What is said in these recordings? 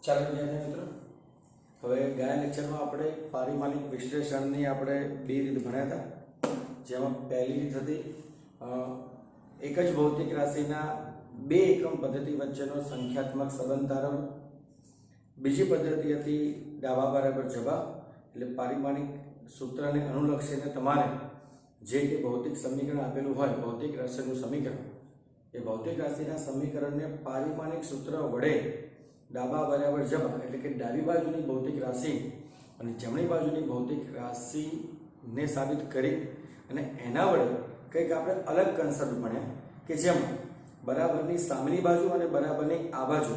ચાલો વિદ્યાર્થી મિત્રો, હવે ગયા લેક્ચરમાં આપણે પારિમાણિક વિશ્લેષણની આપણે બે રીત ભણ્યા હતા. જેમાં પહેલી રીત હતી એક જ ભૌતિક રાશિના બે એકમ પદ્ધતિ વચ્ચેનો સંખ્યાત્મક સંબંધ તારવવો. બીજી પદ્ધતિ હતી ડાબા બરાબર જબા, એટલે પારિમાણિક સૂત્રને અનુલક્ષીને તમારે જે કે ભૌતિક સમીકરણ આપેલું હોય, ભૌતિક રાશિનું સમીકરણ, એ ભૌતિક રાશિના સમીકરણને પારિમાણિક સૂત્ર વડે ડાબા બરાબર જબા, એટલે કે ડાબી બાજુની ભૌતિક રાશિ અને જમણી બાજુની ભૌતિક રાશિને સાબિત કરી અને એના વડે કંઈક આપણે અલગ કન્સેપ્ટ ભણ્યા કે જેમાં બરાબરની સામેની બાજુ અને બરાબરની આ બાજુ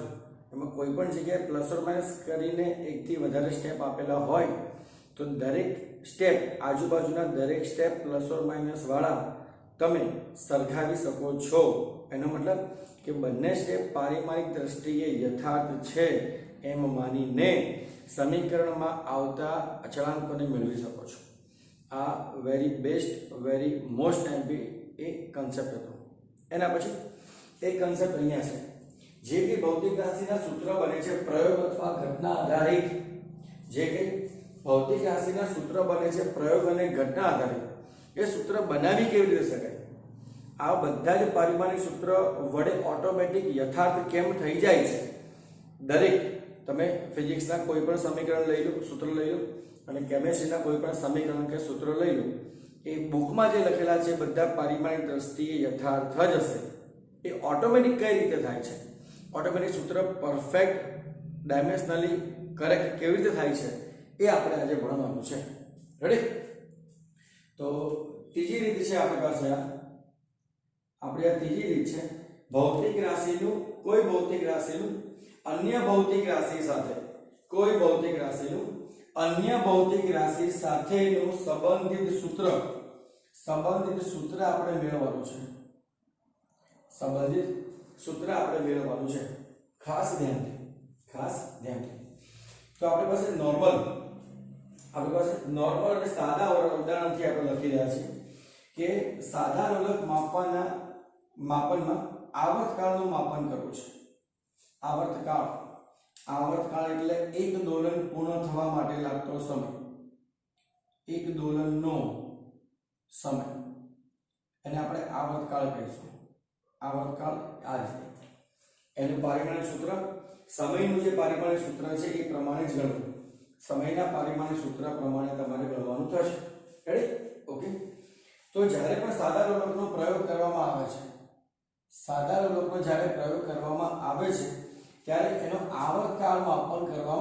એમાં કોઈ પણ જગ્યાએ પ્લસ ઓર માઇનસ કરીને એકથી વધારે સ્ટેપ આપેલા હોય તો દરેક સ્ટેપ, આજુબાજુના દરેક સ્ટેપ પ્લસ ઓર માઇનસ વાળા તમે સરખાવી શકો છો. એનો મતલબ કે બંને સ્ટેપ પારિમાણિક દ્રષ્ટિએ યથાર્થ છે એમ માનીને સમીકરણમાં આવતા અચળાંકોને મેળવી શકો છો. આ very best, very most IMP એ કન્સેપ્ટ હતો. એના પછી એક કન્સેપ્ટ અહીંયા છે, જે કે ભૌતિક રાશિના સૂત્ર બને છે પ્રયોગ અથવા ઘટના આધારિત. જે કે ભૌતિક રાશિના સૂત્ર બને છે પ્રયોગ અને ઘટના આધારિત. એ સૂત્ર બનાવી કેવી રીતે શકાય? આ બધા જ પારિમાણિક સૂત્ર વડે ઓટોમેટિક યથાર્થ કેમ થઈ જાય છે? દરેક તમે ફિઝિક્સના કોઈ પણ સમીકરણ લઈ લો, સૂત્ર લઈ લો, અને કેમેસ્ટ્રીના કોઈ પણ સમીકરણ કે સૂત્ર લઈ લો, એ બુકમાં જે લખેલા છે બધા પારિમાણિક દ્રષ્ટિએ યથાર્થ જ હશે. એ ઓટોમેટિક કઈ રીતે થાય છે? ઓટોમેટિક સૂત્ર પરફેક્ટ ડાયમેન્શનલી કરેક્ટ કેવી રીતે થાય છે એ આપણે આજે ભણવાનું છે. રેડી? તો ત્રીજી રીત છે આપણી પાસે, આપણે આ ત્રીજી રીત છે ભૌતિક રાશિનું કોઈ ભૌતિક રાશિનું અન્ય ભૌતિક રાશિ સાથે, કોઈ ભૌતિક રાશિનું અન્ય ભૌતિક રાશિ સાથેનું સંબંધિત સૂત્ર આપણે મેળવવાનું છે. સંબંધિત સૂત્ર આપણે મેળવવાનું છે. ખાસ ધ્યાનથી. તો આપણી પાસે નોર્મલ અને સાદા ઉદાહરણથી આપણે લખી રહ્યા છીએ કે સાદા લોલક માપનમાં આવર્તકાળનું માપન કરવું છે. આવર્તકાળ એટલે એક દોલન પૂર્ણ થવા માટે લાગતો સમય, એક દોલનનો સમય, એને આપણે આવર્તકાળ કહીશું. આવર્તકાળ આ રીતે. એનું પારિમાણિક સૂત્ર, સમયનું જે પારિમાણિક સૂત્ર છે એ પ્રમાણે જ ગણવું. સમયના પારિમાણિક સૂત્ર પ્રમાણે તમારે ગણવાનું થશે. રેડી? ઓકે. તો જ્યારે પણ સાદા લોલકનો પ્રયોગ કરવામાં આવે છે, ત્યારે એનો આવર્તકાળ માપન કરવા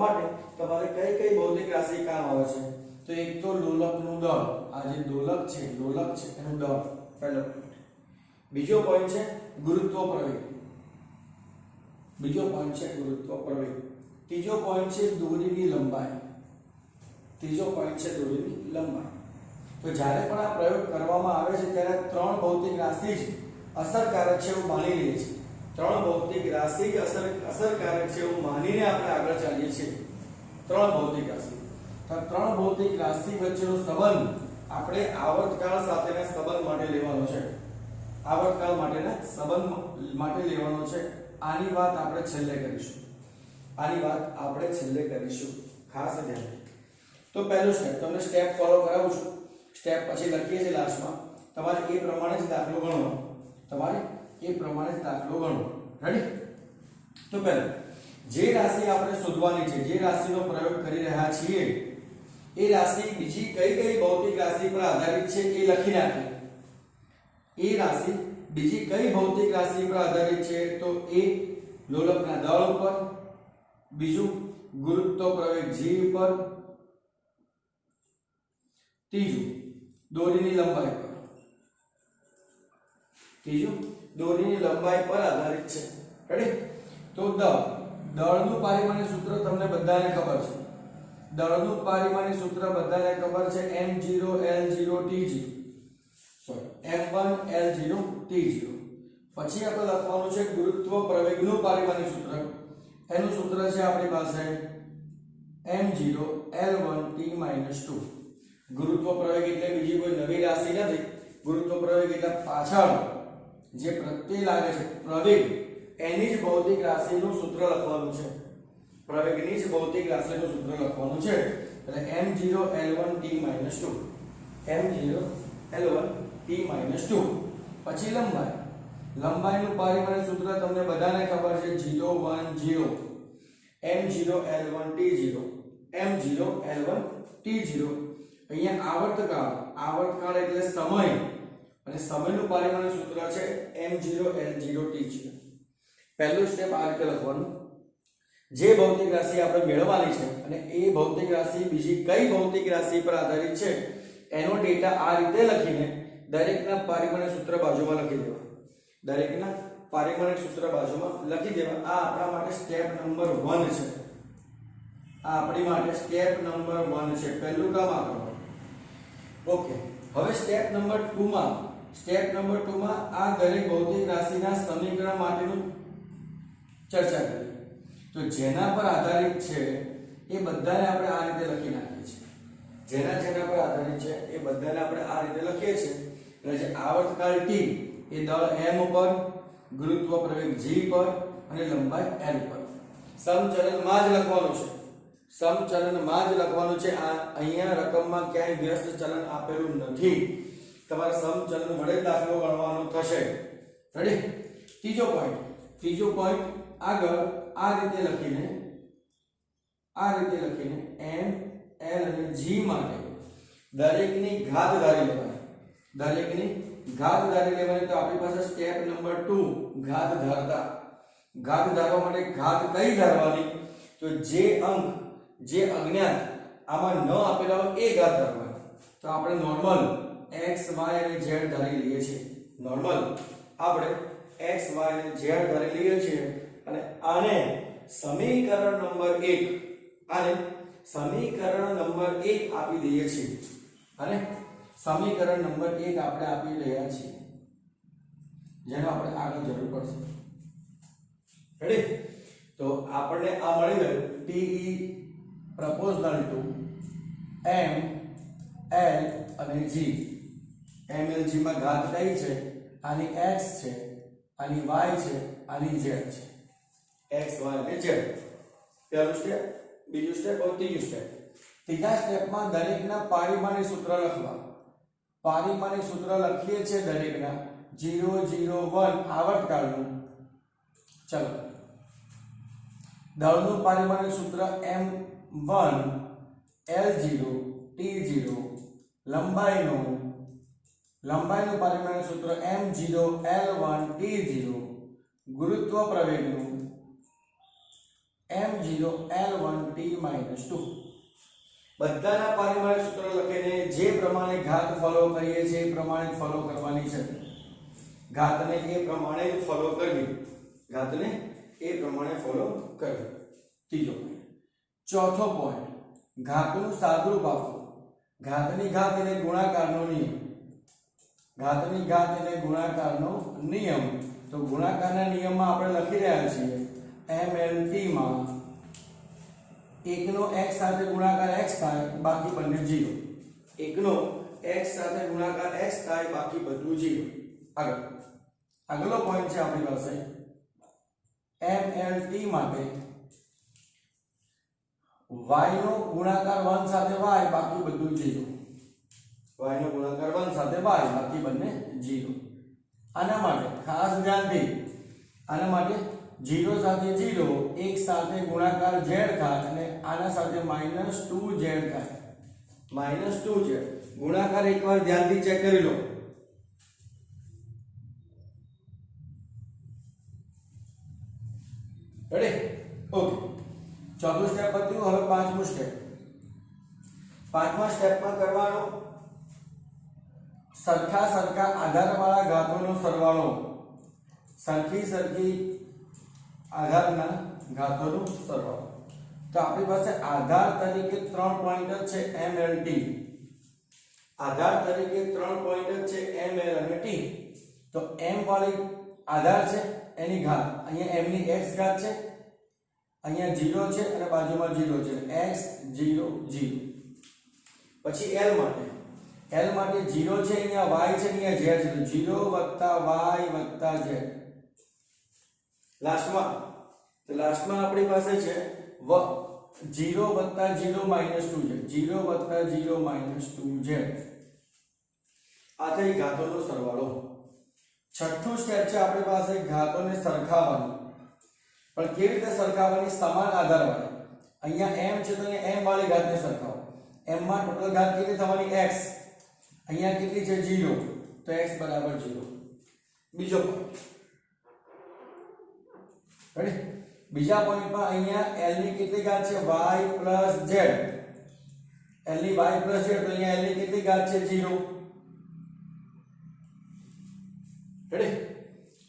માટે તમારે કઈ ભૌતિક રાશિ કામ આવે છે? તો એક તો લોલકનું દળ, આ જે દોલક છે એનું દળ પહેલો. બીજો પોઈન્ટ છે ગુરુત્વ પ્રવેગ. ત્રીજો પોઈન્ટ છે દોરીની લંબાઈ. તો જ્યારે પણ આ પ્રયોગ કરવામાં આવે છે ત્યારે ત્રણ ભૌતિક રાશિ જ અસરકારક છે એવું માની લઈએ છીએ. ત્રણ ભૌતિક રાશિ જ અસરકારક છે એવું માનીને આપણે આગળ ચાલીએ છીએ. ત્રણ ભૌતિક રાશિ વચ્ચેનો સંબંધ આપણે આવર્તકાળ સાથેના સંબંધ માટે લેવાનો છે. આની વાત આપણે છેલ્લે કરીશું. ખાસ ધ્યાન. તો પહેલું સ્ટેપ, તમને સ્ટેપ ફોલો કરાવું છું. સ્ટેપ પછી લખીએ છીએ લાસ્ટમાં. તમારે એ પ્રમાણે જ દાખલો ગણવાનો. રેડી? તો પહેલા જે રાશિ આપણે શોધવાની છે, જે રાશિનો પ્રયોગ કરી રહ્યા છીએ, એ રાશિ બીજી કઈ ભૌતિક રાશિ પર આધારિત છે એ લખી નાખીએ. એ રાશિ બીજી કઈ ભૌતિક રાશિ પર આધારિત છે? તો એ લોલકના દળ ઉપર, બીજું ગુરુત્વ પ્રવેગ g ઉપર, ત્રીજું દોરીની લંબાઈ પર આધારિત છે. રેડી? તો દળનું પારિમાણિક સૂત્ર તમને બધાને ખબર છે. m0 l0 tg, m1 l0 t0. પછી આપણે લખવાનું છે ગુરુત્વ પ્રવેગનું પારિમાણિક સૂત્ર. એનું સૂત્ર છે આપણી પાસે m0 l1 t-2. ગુરુત્વ પ્રવેગ એટલે બીજી કોઈ નવી રાશિ નથી. ગુરુત્વ પ્રવેગ એટલે પાછળ જે પ્રત્યય લાગે છે પ્રવેગ એની જ ભૌતિક રાશિનું સૂત્ર લખવાનું છે, પ્રવેગની જ ભૌતિક રાશિનું સૂત્ર લખવાનું છે. એટલે m0 l1 t - 2, m0 l1 t - 2. પછી લંબાઈનું પારિમાણિક સૂત્ર તમને બધાને ખબર છે, 0 1 0, m0 l1 t0, m0 l1 t0. અહીંયા આવર્તકાળ એટલે સમય, અને સમયનું પારિમાણિક સૂત્ર છે m0 l0 t0. પહેલું સ્ટેપ આ રીતે લખવાનું, જે ભૌતિક રાશિ આપણે મેળવવાની છે અને એ ભૌતિક રાશિ બીજી કઈ ભૌતિક રાશિ પર આધારિત છે એનો ડેટા આ રીતે લખીને દરેકના પારિમાણિક સૂત્ર બાજુમાં લખી દેવા, દરેકના પારિમાણિક સૂત્ર બાજુમાં લખી દેવા. આ આપણા માટે સ્ટેપ નંબર 1 છે, આ આપણી માટે સ્ટેપ નંબર 1 છે. પહેલું કામ આ કરવાનું. ઓકે, હવે સ્ટેપ નંબર 2 માં આ દરેક ભૌતિક રાશિના સમીકરણ માટેનું ચર્ચા કરીએ. તો જેના પર આધારિત છે એ બધાને આપણે આ રીતે લખી નાખીએ છીએ, જેના પર આધારિત છે એ બધાને આપણે આ રીતે લખીએ છીએ. એટલે જે આવર્તકાળ t એ દળ m પર, ગુરુત્વ પ્રવેગ g પર અને લંબાઈ l પર સમચલનમાં જ લખવાનું છે, સમચલનમાં જ લખવાનું છે. આ અહીંયા રકમમાં ક્યાંય વ્યસ્ત ચલન આપેલું નથી, તમારે સમચલન વડે દાખલો ગણવાનો થશે. રેડી? ત્રીજો પોઈન્ટ આગળ આ રીતે લખીને m l અને g માટે દરેકની ઘાત ધારી લેવાની, દરેકની ઘાત ધારી લેવાની. તો આપણી પાસે સ્ટેપ નંબર 2 ઘાત ધારવા માટે ઘાત કઈ ધારવાની? તો જે અંક જે અજ્ઞાત આમાં ન આપેલા હોય એ ઘાત ધારવાની. તો આપણે નોર્મલ x y અને z ધારી લઈએ છીએ, નોર્મલ આપણે x y અને z ધારી લઈએ છીએ. અને આને સમીકરણ નંબર 1 આપી દઈએ છીએ, અને સમીકરણ નંબર 1 આપણે આપી રહ્યા છીએ, જેનો આપણે આગળ જરૂર પડશે. રેડી? તો આપણને આ મળી ગયું t e proportional to m l અને g. m l g માં ઘાત કઈ છે? આની x છે, આની y છે, આની z છે. x y અને z. પહેલું સ્ટેપ, બીજું સ્ટેપ અને ત્રીજું સ્ટેપ. ત્રીજા સ્ટેપમાં દરેકના પારિમાણિક સૂત્ર લખવા. પારિમાણિક સૂત્ર લખીએ છીએ દરેકના 0 0 1 આવર્તકાળનું. ચલો, દળનું પારિમાણિક સૂત્ર m1 l0 t0, લંબાઈનું પારિમાણિક સૂત્ર m0 l1 t0, ગુરુત્વ પ્રવેગનું m0 l1 t - 2. બધાના પારિમાણિક સૂત્ર લખીને જે પ્રમાણે ઘાત ફોલો કરીએ છીએ એ પ્રમાણે ફોલો કરવાની છે. ઘાતને એ પ્રમાણે ફોલો કરવી, ઘાતને એ પ્રમાણે ફોલો કરવી. ત્રીજો પોઈન્ટ. ચોથો પોઈન્ટ, ઘાતનું સાદુરૂપ આપવું. ઘાતની ઘાત એટલે ગુણાકારનો નિયમ, ઘાતની ઘાત એટલે ગુણાકારનો નિયમ. તો ગુણાકારના નિયમમાં આપણે લખી રહ્યા છીએ mlt માં 1 નો x સાથે ગુણાકાર x થાય, બાકી બંને 0. 1 નો x સાથે ગુણાકાર x થાય, બાકી બધું 0. આગળનો પોઈન્ટ છે આપણી પાસે mlt માટે y નો ગુણાકાર 1 સાથે y, બાકી બધું 0. y નો ગુણાકાર 1 સાથે y, બાકી બંને 0. આના માટે ખાસ ધ્યાનથી, આના માટે 0 સાથે 0 એક સાથે ગુણાકાર z થાય અને આના સાથે -2z થાય, -2z. ગુણાકાર એકવાર ધ્યાનથી ચેક કરી લો. રેડી? ઓકે, ચોથું સ્ટેપ પત્યું. હવે પાંચમું સ્ટેપ. પાંચમા સ્ટેપમાં કરવાનો સરખા આધારવાળા ઘાતોનો સરવાળો, સરખી આધારના ઘાતોનો સરવાળો. તો આપણી પાસે આધાર તરીકે 3 પોઈન્ટ છે mlt, આધાર તરીકે 3 પોઈન્ટ છે ml અને t. તો m વાળી આધાર છે એની ઘાત, અહીંયા m ની x ઘાત છે, અહીંયા 0 છે અને બાજુમાં 0 છે, x 0 0. પછી l માટે 0 છે, અહીંયા y છે, અહીંયા z છે, 0 + y + z. લાસ્ટમાં તો લાસ્ટમાં આપણી પાસે છે 0 + 0 - 2z 0 + 0 - 2z આ થઈ ઘાતોનો સરવાળો. છઠ્ઠું સ્ટેપ છે આપણી પાસે ઘાતોને સરખાવવાની. પણ કેવી રીતે સરખાવવાની? સમાન આધાર વાળી. અહીંયા m છે તો અહીંયા m વાળી ઘાતને સરખાવો. m માં ટોટલ ઘાત કેટલી થવાની? x. અહીંયા કેટલી છે? 0. તો x = 0. બીજો પોઈન્ટ રેડી. બીજા પોઈન્ટમાં અહીંયા l ની કેટલી ઘાત છે? y + z. l ની y + z તો અહીંયા l ની કેટલી ઘાત છે? 0. રેડી.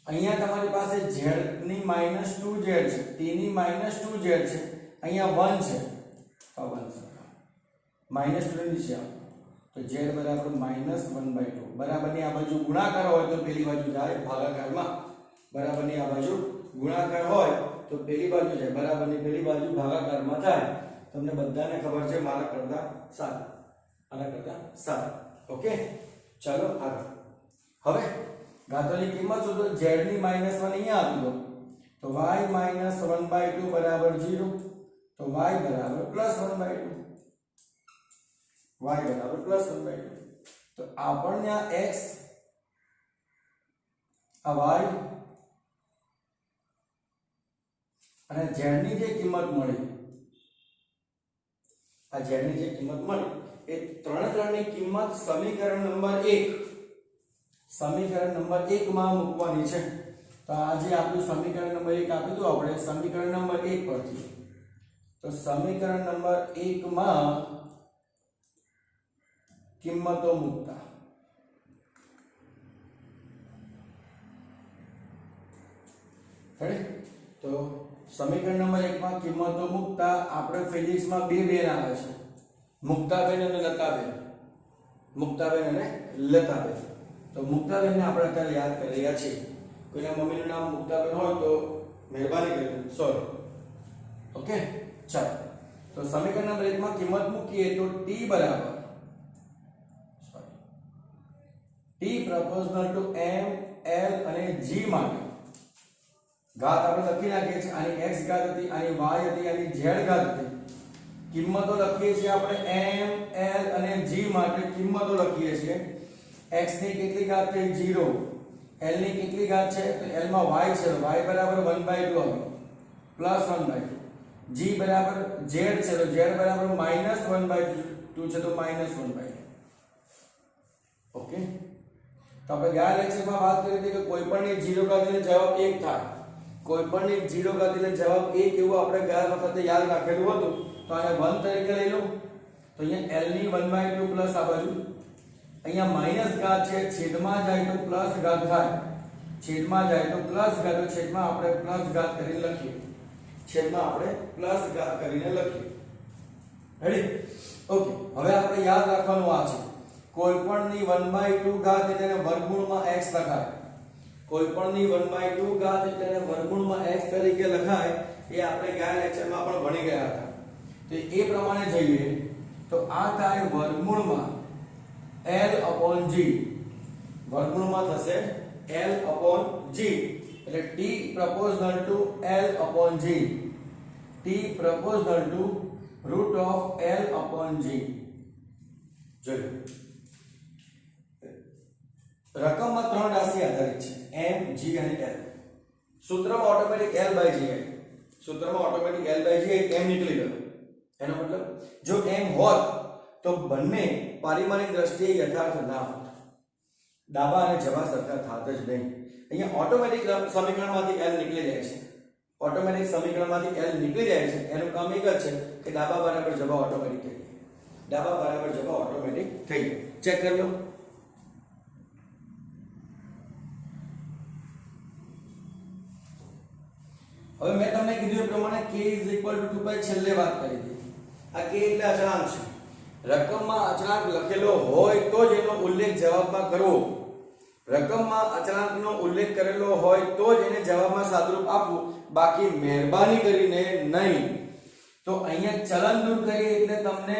અહીંયા તમારી પાસે z ની -2z છે, t ની -2z છે, અહીંયા 1 છે. તો 1 -2 નીચે આવો તો z = -1/2. બરાબરની આ બાજુ ગુણાકાર હોય તો પેલી બાજુ જાય ભાગાકારમાં. બરાબરની આ બાજુ ગુણાકાર હોય તો પેલી બાજુ જાય, બરાબરની પેલી બાજુ ભાગાકારમાં જાય. તમને બધાને ખબર છે મારા કરતા સારું, આના કરતા સારું. ઓકે, ચાલો આગળ. હવે ઘાતોની કિંમત શોધો. z ની -1 અહીંયા આપી દો તો y - 1/2 = 0. તો y = +1/2. y = +1/2. તો આપણને આ x, આ y અને z ની જે કિંમત મળી, આ z ની જે કિંમત મળી એ ત્રણની કિંમત સમીકરણ નંબર 1 માં મૂકવાની છે. તો આ જે આપણું સમીકરણ નંબર 1 આપી દો આપણે સમીકરણ નંબર 1 પરથી. તો સમીકરણ નંબર 1 માં કિંમતો મૂકતા તો સમીકરણ નંબર 1 માં કિંમતો મૂકતા આપણે ફિઝિક્સમાં બે બેન આવે છે, મુક્તાબેન અને લતાબેન. મુક્તાબેન અને લતાબેન. તો મુક્તાબેનને આપણે અત્યારે યાદ કરી રહ્યા છીએ. કોઈના મમ્મીનું નામ મુક્તાબેન હોય તો મહેરબાની કરીને સોરી. ઓકે, ચાલો. તો સમીકરણ નંબર 1 માં કિંમત મૂકીએ તો t proportional to m, l અને g માટે ઘાત આપણે લખી નાખીએ છીએ. આની x ઘાત હતી, આની y હતી, આની z ઘાત હતી. કિંમતો લખીએ છીએ આપણે m, l અને g માટે કિંમતો લખીએ છીએ. x ની કેટલી ઘાત થઈ? 0. l ની કેટલી ઘાત છે? તો l માં y છે, y = 1/2 આવે +1/2. g બરાબર z છે તો z બરાબર -1/2 છે તો -1/2. ઓકે, તો આપણે ગયા લેક્ચરમાં વાત કરી હતી કે કોઈ પણ એક 0 કાઢીને જવાબ 1 થાય. કોઈ પણ એક 0 કાઢીને જવાબ 1 એવું આપણે ગયા વખતે યાદ રાખેલું હતું. તો આને 1 તરીકે લઈ લો. તો અહીંયા l ની 1/2 પ્લસ આ બાજુ અહીંયા માઈનસ ઘાત છે, છેદમાં જાય તો પ્લસ ઘાત થાય. છેદમાં જાય તો પ્લસ ઘાત, તો છેદમાં આપણે પ્લસ ઘાત કરીને લખીએ. છેદમાં આપણે પ્લસ ઘાત કરીને લખીએ. રેડી? ઓકે, હવે આપણે યાદ રાખવાનું આ છે કોઈપણની 1/2 ઘાત એટલે એને વર્ગમૂળમાં x લખાય. કોઈપણની 1/2 ઘાત એટલે એને વર્ગમૂળમાં x તરીકે લખાય. એ આપણે ગયા લેક્ચરમાં પણ ભણી ગયા હતા. તો એ પ્રમાણે જઈએ તો આ થાય વર્ગમૂળમાં l/g. વર્ગમૂળમાં થશે l/g એટલે t proportional to l/g. t proportional to √l/g. જોજો, રકમમાં ત્રણ રાશિ આધારિત છે, m, g અને l. સૂત્રમાં ઓટોમેટિક l/g આવી. સૂત્રમાં ઓટોમેટિક l/g m નીકળી ગયો. એનો મતલબ જો m હોત તો બંને પારિમાણિક દ્રષ્ટિએ યથાર્થ ના હોત. ડાબા અને જબા સરખા થાત જ નહીં. અહીંયા ઓટોમેટિક સમીકરણમાંથી l નીકળી જાય છે. ઓટોમેટિક સમીકરણમાંથી l નીકળી જાય છે. એનું કામ એક જ છે કે ડાબા બરાબર જબા ઓટોમેટિક થઈ જાય. ડાબા બરાબર જબા ઓટોમેટિક થઈ જાય. ચેક કરી લો. હવે મેં તમને કીધું એ પ્રમાણે k = 2π છેલ્લે વાત કરી હતી. આ k એટલે અચળાંક છે. રકમમાં અચળાંક લખેલો હોય તો જ એનો ઉલ્લેખ જવાબમાં કરવો. રકમમાં અચળાંકનો ઉલ્લેખ કરેલો હોય તો જ એને જવાબમાં સાદુરૂપ આપવું, બાકી મહેરબાની કરીને નહીં. તો અહીંયા ચલન દૂર કરીએ એટલે તમને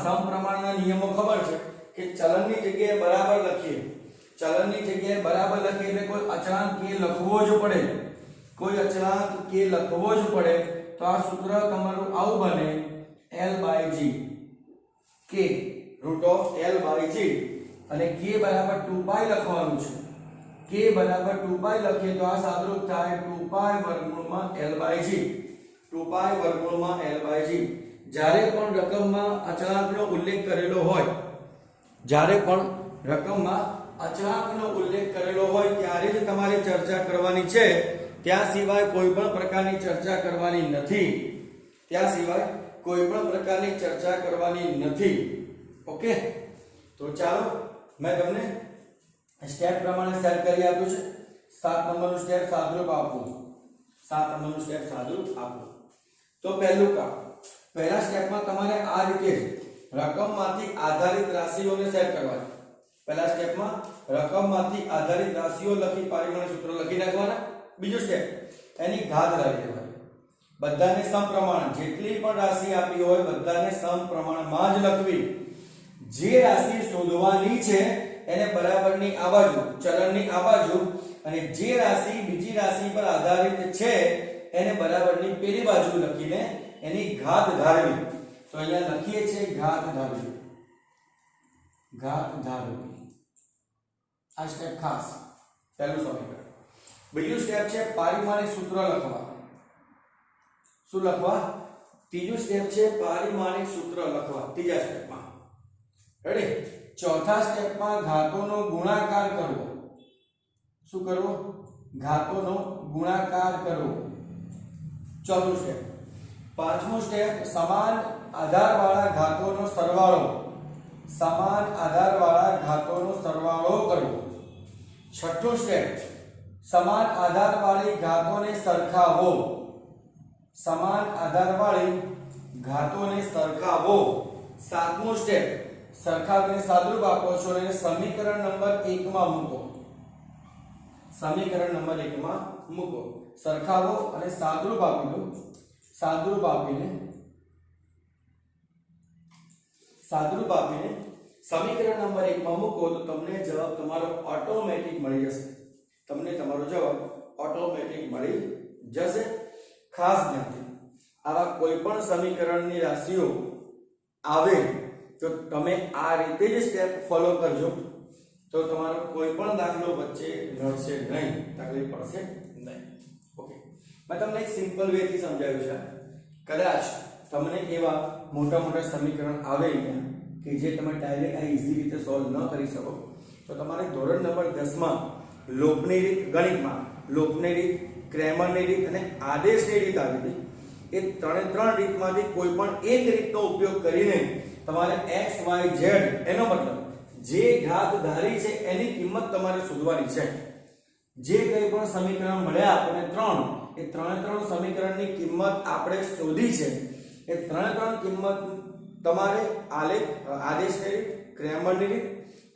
સમપ્રમાણના નિયમો ખબર છે કે ચલનની જગ્યાએ બરાબર લખીએ. ચલનની જગ્યાએ બરાબર લખીએ એટલે કોઈ અચળાંક k લખવો જ પડે. કોઈ અચળાંક k લખવો જ પડે તો આ સૂત્ર તમારું આવું બને L/G, k √L/G, અને k બરાબર 2π લખવાનું છે. k બરાબર 2π લખીએ તો આ સાદુરૂપ થાય 2π વર્ગમૂળમાં L/G, 2π વર્ગમૂળમાં L/G. જ્યારે પણ રકમમાં અચળાંકનો ઉલ્લેખ કરેલો હોય, જ્યારે પણ રકમમાં અચળાંકનો ઉલ્લેખ કરેલો હોય ત્યારે જ તમારે ચર્ચા કરવાની છે. ત્યાં સિવાય કોઈ પણ પ્રકારની ચર્ચા કરવાની નથી. ત્યાં સિવાય કોઈ પણ પ્રકારની ચર્ચા કરવાની નથી. ઓકે, તો ચાલો મેં તમને સ્ટેપ પ્રમાણે સેટ કરી આપ્યું છે. 7 નંબરનું સ્ટેપ સાદુરૂપ આપવું. 7 નંબરનું સ્ટેપ સાદુરૂપ આપવું. તો પહેલું કામ, પહેલા સ્ટેપમાં તમારે આ રીતે રકમમાંથી આધારિત રાશિઓને સેટ કરવાની. પહેલા સ્ટેપમાં રકમમાંથી આધારિત રાશિઓ લખી પારિમાણિક સૂત્ર લખી નાખવાના. બીજું સ્ટેપ, એની ઘાત ધારી લેવાની. બધાને સમપ્રમાણ, જેટલી પણ રાશિ આપી હોય બધાને સમપ્રમાણમાં જ લખવી. જે રાશિ શોધવાની છે એને બરાબરની આ બાજુ, ચલણની આ બાજુ, અને જે રાશિ બીજી રાશિ પર આધારિત છે એને બરાબરની પેલી બાજુ લખીને એની ઘાત ધારવી. તો અહીંયા લખીએ છીએ ઘાત ધારવી. ઘાત ધારવી આ સ્ટેપ ખાસ પહેલું સમીકરણ. બીજું સ્ટેપ છે પારિમાણિક સૂત્ર લખવા. શું લખવા? ત્રીજું સ્ટેપ છે પારિમાણિક સૂત્ર લખવા. ત્રીજા સ્ટેપમાં રેડી. ચોથા સ્ટેપમાં ઘાતોનો ગુણાકાર કરવો. શું કરવો? ઘાતોનો ગુણાકાર કરવો. ચોથું સ્ટેપ. પાંચમું સ્ટેપ સમાન આધારવાળા ઘાતોનો સરવાળો. સમાન આધારવાળા ઘાતોનો સરવાળો કરવો. છઠ્ઠું સ્ટેપ સમાન આધારવાળી ઘાતોને સરખાવો. સમાન આધારવાળી ઘાતોને સરખાવો. સાતમું સ્ટેપ સરખાવીને સાદુરૂપ આપો છો અને સમીકરણ નંબર 1 માં મૂકો. સમીકરણ નંબર 1 માં મૂકો. સરખાવો અને સાદુરૂપ આપી દો. સાદુરૂપ આપીને સમીકરણ નંબર 1 માં મૂકો તો તમને જવાબ તમારો ઓટોમેટિક મળી જશે. તમને તમારો જવાબ ઓટોમેટિક મળી જશે. ખાસ ધ્યાનથી આવા કોઈ પણ સમીકરણની રાશિઓ આવે તો તમે આ રીતે જ સ્ટેપ ફોલો કરજો તો તમારો કોઈ પણ દાખલો વચ્ચે નડશે નહીં, તકલીફ પડશે નહીં. ઓકે, મેં તમને એક સિમ્પલ વે થી સમજાવ્યું છે. કદાચ તમને એવા મોટા મોટા સમીકરણ આવે કે જે તમે ડાયરેક્ટ આ ઈઝી રીતે સોલ્વ ન કરી શકો તો તમારે ધોરણ નંબર 10 માં લોપની રીત, ગણિતમાં લોપની રીત, ક્રેમરની રીત અને આદેશની રીત આવી હતી. એ ત્રણ રીતમાંથી કોઈ પણ એક રીતનો ઉપયોગ કરીને તમારે x y z એનો મતલબ જે ઘાત ધારી છે એની કિંમત તમારે શોધવાની છે. જે કંઈ પણ સમીકરણ મળ્યા આપણને ત્રણ સમીકરણની કિંમત આપણે શોધી છે. એ ત્રણ કિંમત તમારે આદેશની રીત, ક્રેમરની રીત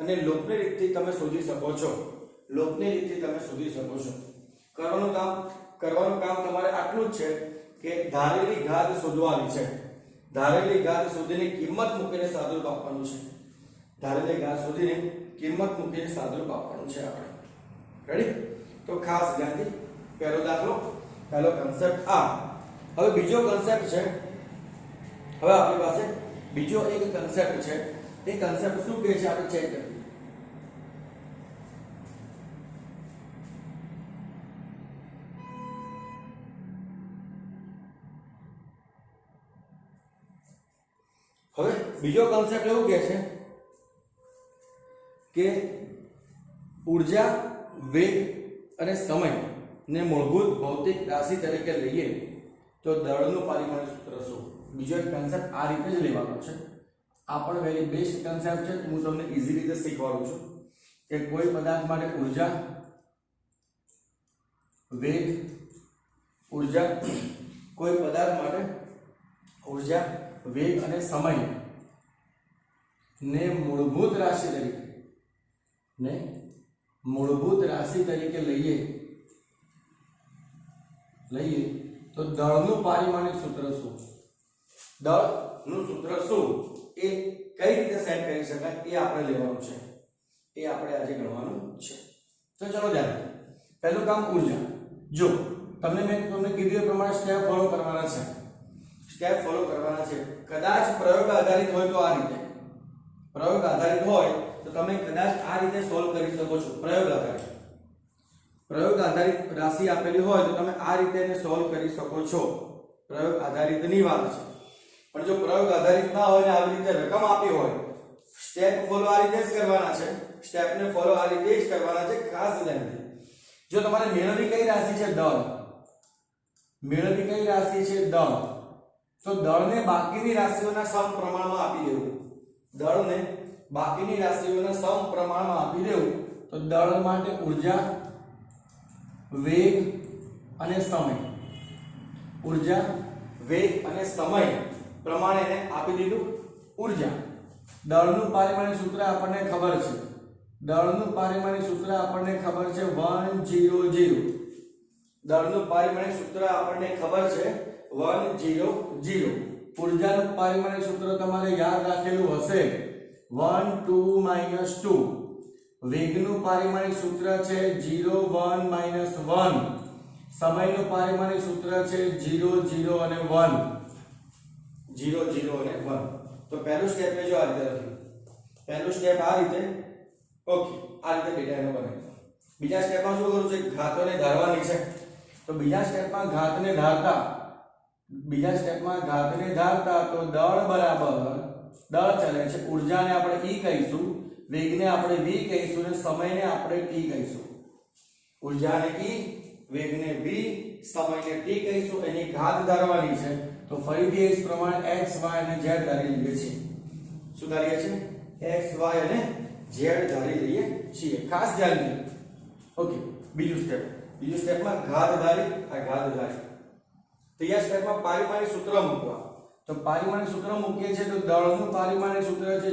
અને લોપની રીતથી તમે શોધી શકો છો. લોપની રીતથી તમે શોધી શકો છો. કરવાનું કામ તમારે આટલું જ છે કે ધારેલી ઘાત શોધવાની છે. ધારેલી ઘાત શોધીને કિંમત મૂકીને સાદુરૂપ આપવાનું છે. ધારેલી ઘાત શોધીને કિંમત મૂકીને સાદુરૂપ આપવાનું છે આપણે. રેડી? તો ખાસ ધ્યાનથી પહેલો દાખલો, પહેલો કન્સેપ્ટ આ. હવે બીજો કન્સેપ્ટ છે. હવે આપણી પાસે બીજો એક કન્સેપ્ટ છે. એ કન્સેપ્ટ શું કહે છે આપણે ચેક કરીએ. હવે બીજો કન્સેપ્ટ એવું કહે છે કે ઊર્જા, વેગ અને સમય ને મૂળભૂત ભૌતિક રાશિ તરીકે લઈએ તો દળનું પારિમાણિક સૂત્ર શું? બીજો એક કન્સેપ્ટ આ રીતે જ લેવાનો છે. આ પણ વેરી બેસ્ટ કન્સેપ્ટ છે. હું તમને ઈઝી રીતે શીખવાડું છું કે કોઈ પદાર્થ માટે ઊર્જા, વેગ, કોઈ પદાર્થ માટે ઊર્જા, વેગ અને સમય ને મૂળભૂત રાશિ તરીકે લઈએ તો દળનું પારિમાણિક સૂત્ર શું? દળનું સૂત્ર શું એ કઈ રીતે સેટ કરી શકાય એ આપણે લેવાનું છે. એ આપણે આજે ગણવાનું છે. તો ચલો ધ્યાન. પહેલું કામ ઊર્જા. જો તમને કીધું એ પ્રમાણે સ્ટેપ ફોલો કરવાના છે. સ્ટેપ ફોલો કરવાના છે. કદાચ પ્રયોગ આધારિત હોય તો આ રીતે, પ્રયોગ આધારિત હોય તો તમે કદાચ આ રીતે સોલ્વ કરી શકો છો. પ્રયોગ આધારિત રાશિ આપેલી હોય તો તમે આ રીતે એને સોલ્વ કરી શકો છો. પ્રયોગ આધારિતની વાત છે. પણ જો પ્રયોગ આધારિત ના હોય ને આવી રીતે રકમ આપી હોય, સ્ટેપ ફોલો આ રીતે જ કરવાના છે. સ્ટેપને ફોલો આ રીતે જ કરવાના છે. ખાસ ધ્યાનથી જો તમારે મેળવવી કઈ રાશિ છે દળ, મેળવવી કઈ રાશિ છે દળ, તો દળને બાકીની રાશિઓના સમપ્રમાણમાં આપી દેવું. દળને બાકીની રાશિઓના સમપ્રમાણમાં આપી દેવું. તો દળ માટે ઊર્જા, વેગ અને સમય, ઊર્જા, વેગ અને સમય પ્રમાણે એને આપી દીધું. ઊર્જા, દળનું પારિમાણિક સૂત્ર આપણને ખબર છે. દળનું પારિમાણિક સૂત્ર આપણને ખબર છે 100. દળનું પારિમાણિક સૂત્ર આપણને ખબર છે 100. ઊર્જાનું પારિમાણિક સૂત્ર તમારે યાદ રાખેલું હશે 1 2 2. વેગનું પારિમાણિક સૂત્ર છે 0 1 1. સમયનું પારિમાણિક સૂત્ર છે 0 0 અને 1. 0 0 અને 1. તો પહેલું સ્ટેપ ને જો આ રીતે લખ્યું. પહેલું સ્ટેપ આ રીતે, ઓકે, આ રીતે ડેટા એનો બને. બીજા સ્ટેપમાં શું કરવું છે? ઘાતોને ધારવાની છે. તો બીજા સ્ટેપમાં ઘાતને ધારતા તો દળ બરાબર, દળ ચલે છે, ઊર્જાને આપણે E કહીશું, વેગને આપણે V કહીશું અને સમયને આપણે T કહીશું. ઊર્જાને E, વેગને V, સમયને T કહીશું. એની ઘાત ધારવાની છે. તો ફરીથી એ જ પ્રમાણે x y અને z ધારી લઈએ છીએ. શું ધારીએ છીએ? x y અને z ધારી લઈએ છીએ. ખાસ ધ્યાન દો. ઓકે, બીજું સ્ટેપમાં ઘાત ધારી, આ ઘાત ધારી. ત્રીજા સ્ટેપમાં પારિમાણિક સૂત્ર મૂકવા. તો પારિમાણિક સૂત્ર મૂકીએ છીએ તો દળનું પારિમાણિક સૂત્ર છે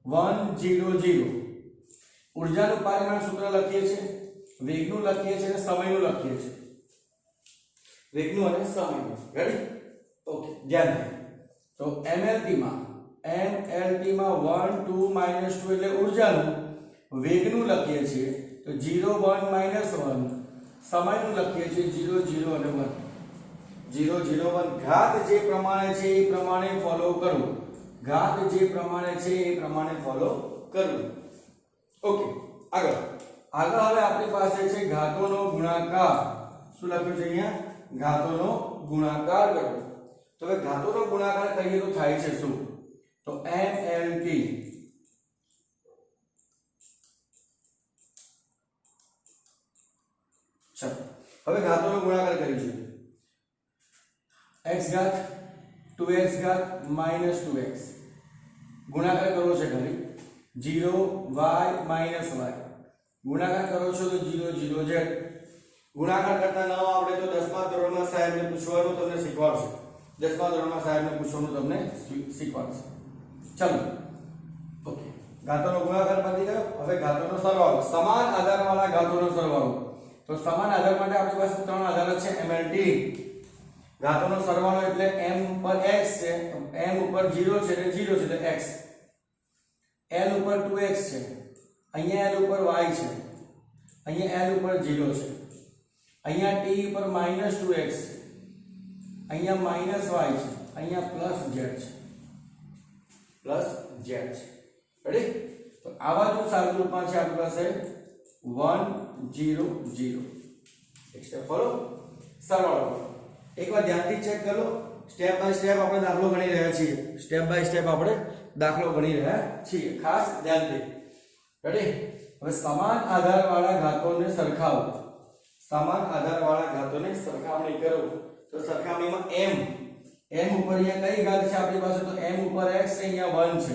100. ઊર્જાનું પારિમાણિક સૂત્ર લખીએ છીએ, વેગનું લખીએ છીએ અને સમયનું લખીએ છીએ. વેગનું અને સમયનું. રેડી? ઓકે, ધ્યાન દે. તો MLT માં 1 2 2 એટલે ઊર્જાનું, વેગનું લખીએ છીએ તો 0 1 1, સમયનું લખીએ છીએ 0 0 અને 1. 0 0 1. ઘાત જે પ્રમાણે છે એ પ્રમાણે ફોલો કરવું. ઘાત જે પ્રમાણે છે એ પ્રમાણે ફોલો કરવું. ઓકે, આગળ હવે આપણી પાસે છે ઘાતોનો ગુણાકાર. શું લખ્યું છે અહીંયા? ઘાતોનો ગુણાકાર કરવો. તો હવે ઘાતોનો ગુણાકાર કરીએ તો થાય છે શું? તો MLT. ચલો હવે ઘાતોનો ગુણાકાર કરીશું. x ઘાત 2x ઘાત -2x ગુણાકાર કરો છે ઘરે 0 y -y ગુણાકાર કરો છો તો 0 0 z. ગુણાકાર કરતા ન આવડે તો 10મા ધોરણમાં સાહેબને પૂછવાનું તમને શીખવાડશે. 10મા ધોરણમાં સાહેબને પૂછવાનું તમને શીખવાડશે. ચલો, ઓકે, ઘાતોનો ગુણાકાર પતી ગયો. હવે ઘાતોનો સરવાળો, સમાન આધારવાળા ઘાતોનો સરવાળો. તો સમાન આધાર માટે આપણી પાસે 3 આધાર છે MLT. ઘાતોનો સરવાળો એટલે m ઉપર x છે, m ઉપર 0 છે એટલે 0 છે એટલે x. l ઉપર 2x છે, અહીંયા l ઉપર y છે, અહીંયા l ઉપર 0 છે, અહીંયા t ઉપર -2x છે, અહીંયા -y છે, અહીંયા +z છે. +z છે. રેડી? તો આવા જો સાદુરૂપમાં છે આપણી પાસે 1 0 0. એક સ્ટેપ ફોલો, સરવાળો. એકવાર ધ્યાનથી ચેક કરો. સ્ટેપ બાય સ્ટેપ આપણે દાખલો ગણી રહ્યા છીએ. સ્ટેપ બાય સ્ટેપ આપણે દાખલો ગણી રહ્યા છીએ. ખાસ ધ્યાનથી. રેડી? હવે સમાન આધારવાળા ઘાતોને સરખાવો. સમાન આધારવાળા ઘાતોને સરખામણી કરો. તો સરખામણીમાં m ઉપર અહીંયા કઈ ઘાત છે આપણી પાસે? તો m ઉપર x છે, અહીંયા 1 છે.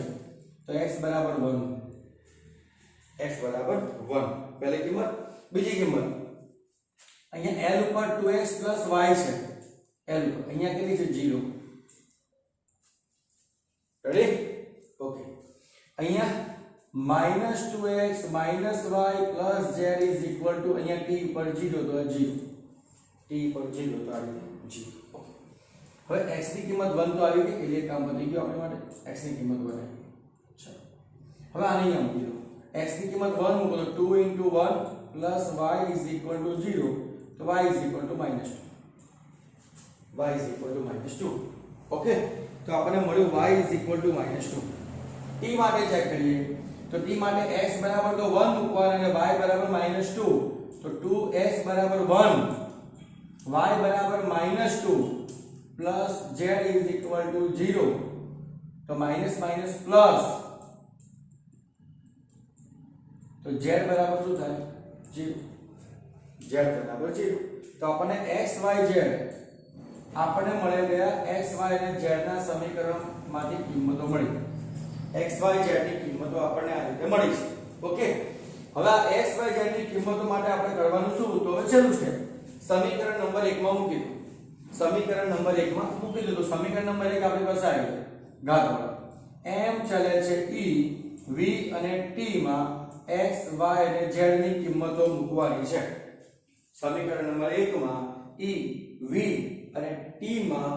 તો x બરાબર 1. x બરાબર 1 પહેલી કિંમત. બીજી કિંમત અહીંયા l ઉપર 2x y છે. l અહીંયા કેટલી છે? 0. રેડી? ઓકે, અહીંયા -2x - y + z = અહીંયા t ઉપર 0 તો 0. t ઉપર 0 તો આવી 0. ઓકે, હવે x ની કિંમત 1 તો આવી ગઈ એટલે કામ પતી ગયું આપણી માટે. x ની કિંમત 1 આવી ગઈ. ચલો હવે આને અહીંયા મૂકી દો. x ની કિંમત 1 મૂકો તો 2 * 1 + y = 0. તો તો y is equal to -2. y is equal to -2. Okay, તો આપણને મળ્યું y is equal to -2. t માટે ચેક કરીએ તો t માટે x બરાબર તો 1 મૂકવાનું અને y બરાબર -2, તો 2x બરાબર 1, y બરાબર -2 plus z is equal to 0, તો માઈનસ માઈનસ પ્લસ, તો z બરાબર શું થાય 0, z બરાબર 0. તો આપણને x y z આપણને મળે ગયા x y અને z ના સમીકરણમાંથી કિંમતો મળી. x y z ની કિંમતો આપણને આ રીતે મળી છે. ઓકે, હવે આ x y z ની કિંમતો માટે આપણે કરવાનું શું? તો હવે છેલ્લું સ્ટેપ સમીકરણ નંબર 1 માં મૂકી દો. સમીકરણ નંબર 1 માં મૂકી દો. તો સમીકરણ નંબર 1 આપણી પાસે આવી ગયું ઘાતવાળો. m ચલે છે e v અને t માં x y અને z ની કિંમતો મૂકવાની છે. સમીકરણ નંબર 1 માં e v અને t માં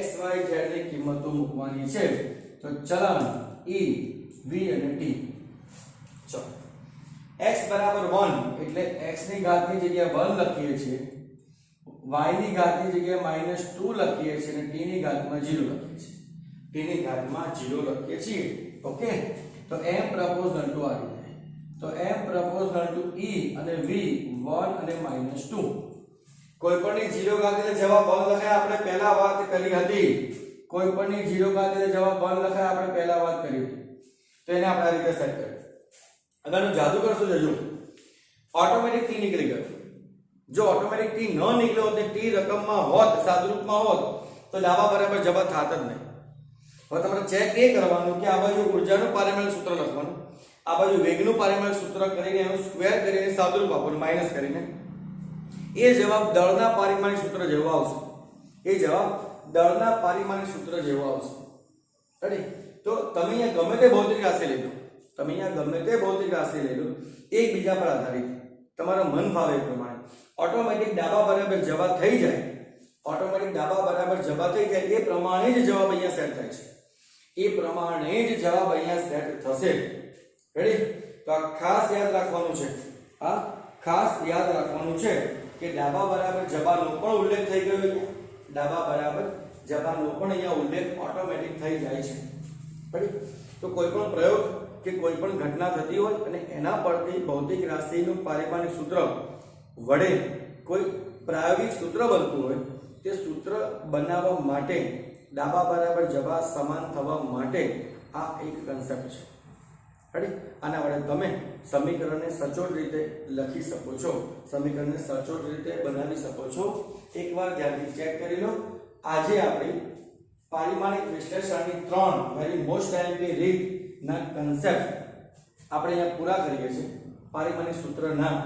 x y z ની કિંમતો મૂકવાની છે. તો ચલન e v અને t. ચલો x બરાબર 1 એટલે x ની ઘાતની જગ્યાએ 1 લખીએ છીએ, y ની ઘાતની જગ્યાએ -2 લખીએ છીએ અને t ની ઘાતમાં 0 લખીએ છીએ. t ની ઘાતમાં 0 લખીએ છીએ. ઓકે, તો m પ્રપોઝનલ ટુ આ રીતે. તો m પ્રપોઝનલ ટુ e અને v 1 અને -2. કોઈપણની 0 ઘાત એટલે જવાબ 1 લખાય. આપણે પહેલા વાત કરી હતી કોઈપણની 0 ઘાત એટલે જવાબ 1 લખાય. આપણે પહેલા વાત કરી હતી. તો એને આપણે આ રીતે સેટ કરીએ. અગરનું જાદુ કરશું જજો ઓટોમેટિક t નીકળી ગયો. જો ઓટોમેટિક t ન નીકળ્યો હોત ને t રકમમાં હોત, સાદુરૂપમાં હોત, તો ડાબા બરાબર જવાબ થાત જ નહીં. હવે તમારે ચેક એ કરવાનું કે આ બાજુ ઊર્જાનું પારિમાણિક સૂત્ર લખવાનું, આ બાજુ વેગનું પારિમાણિક સૂત્ર કરીને એનું સ્ક્વેર કરીને સાદુરૂપ આપવાનું માઈનસ કરીને. એ જવાબ દળના પારિમાણિક સૂત્ર જેવો આવશે. એ જવાબ દળના પારિમાણિક સૂત્ર જેવો આવશે. રેડી? તો તમે અહીંયા ગમે તે ભૌતિક રાશિ લઈ લો, તમે અહીંયા ગમે તે ભૌતિક રાશિ લઈ લો, એકબીજા પર આધારિત તમારા મન ફાવે એ પ્રમાણે ઓટોમેટિક ડાબા બરાબર જવાબ થઈ જાય. ઓટોમેટિક ડાબા બરાબર જવાબ થઈ જાય એ પ્રમાણે જ જવાબ અહીંયા સેટ થાય છે. એ પ્રમાણે જ જવાબ અહીંયા સેટ થશે. રેડી? તો આ ખાસ યાદ રાખવાનું છે. આ ખાસ યાદ રાખવાનું છે કે ડાબા બરાબર જવાબનો પણ ઉલ્લેખ થઈ ગયો છે. ડાબા બરાબર જવાબનો પણ અહીંયા ઉલ્લેખ ઓટોમેટિક થઈ જાય છે. રેડી? તો કોઈ પણ પ્રયોગ કે કોઈ પણ ઘટના થતી હોય અને એના પરથી ભૌતિક રાશિનું પારિમાણિક સૂત્ર વડે કોઈ પ્રાયોગિક સૂત્ર બનતું હોય, તે સૂત્ર બનાવવા માટે ડાબા બરાબર જવાબ સમાન થવા માટે આ એક કન્સેપ્ટ છે. રેડી? આના વડે તમે સમીકરણને સચોટ રીતે લખી શકો છો, સમીકરણને સચોટ રીતે બનાવી શકો છો. એકવાર ધ્યાનથી ચેક કરી લો. આજે આપણે પારિમાણિક વિશ્લેષણની 3 વેરી મોસ્ટ આઈએમપી રીતના કન્સેપ્ટ આપણે અહીંયા પૂરા કરીએ છીએ. પારિમાણિક સૂત્રના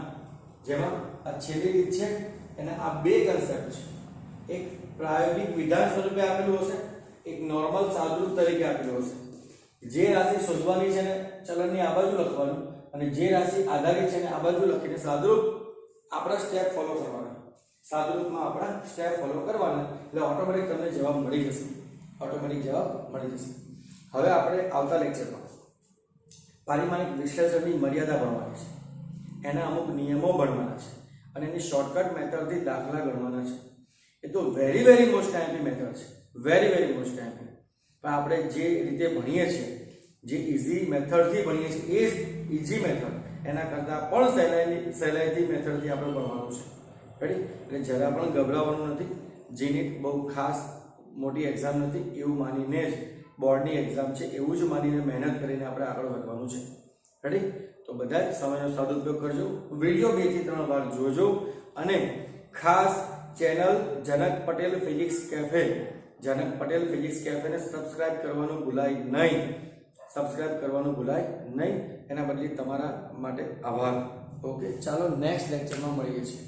જેમાં આ છેલ્લી રીત છે એના આ બે કન્સેપ્ટ છે. એક પ્રાયોગિક વિધાન સ્વરૂપે આપેલું હશે, એક નોર્મલ સાદુરૂપ તરીકે આપેલું હશે. જે રાશિ શોધવાની છે ને ચલનની આ બાજુ લખવાનું, અને જે રાશિ આધારિત છે ને આ બાજુ લખીને સાદુરૂપ આપણા સ્ટેપ ફોલો કરવાના. સાદુરૂપમાં આપણા સ્ટેપ ફોલો કરવાના એટલે ઓટોમેટિક તમને જવાબ મળી જશે. ઓટોમેટિક જવાબ મળી જશે. હવે આપણે આવતા લેક્ચરમાં પારિમાણિક વિશ્લેષણની મર્યાદા ભણવાની છે, એના અમુક નિયમો ભણવાના છે અને એની શોર્ટકટ મેથડથી દાખલા ગણવાના છે. એ તો very very most IMP method છે. Very very most IMP. પણ આપણે જે રીતે ભણીએ છીએ, જે ઇઝી મેથડથી ભણીએ છીએ, એ જ ઇઝી મેથડ એના કરતાં પણ સહેલાઈથી મેથડથી આપણે ભણવાનું છે. રેડી? એટલે જરા પણ ગભરાવાનું નથી. જીનીટ બહુ ખાસ મોટી એક્ઝામ નથી એવું માનીને જ બોર્ડની એક્ઝામ છે એવું જ માનીને મહેનત કરીને આપણે આગળ વધવાનું છે. રેડી? તો બધા જ સમયનો સદુપયોગ કરજો. વિડીયો 2 થી 3 વાર જોજો અને ખાસ ચેનલ જનક પટેલ ફિઝિક્સ કેફે, જનક પટેલ ફિઝિક્સ કેફેને સબસ્ક્રાઇબ કરવાનું ભૂલાય નહીં. સબસ્ક્રાઇબ કરવાનું ભૂલાય નહીં. એના બદલે તમારા માટે આભાર. ઓકે, ચાલો નેક્સ્ટ લેક્ચરમાં મળીએ છીએ.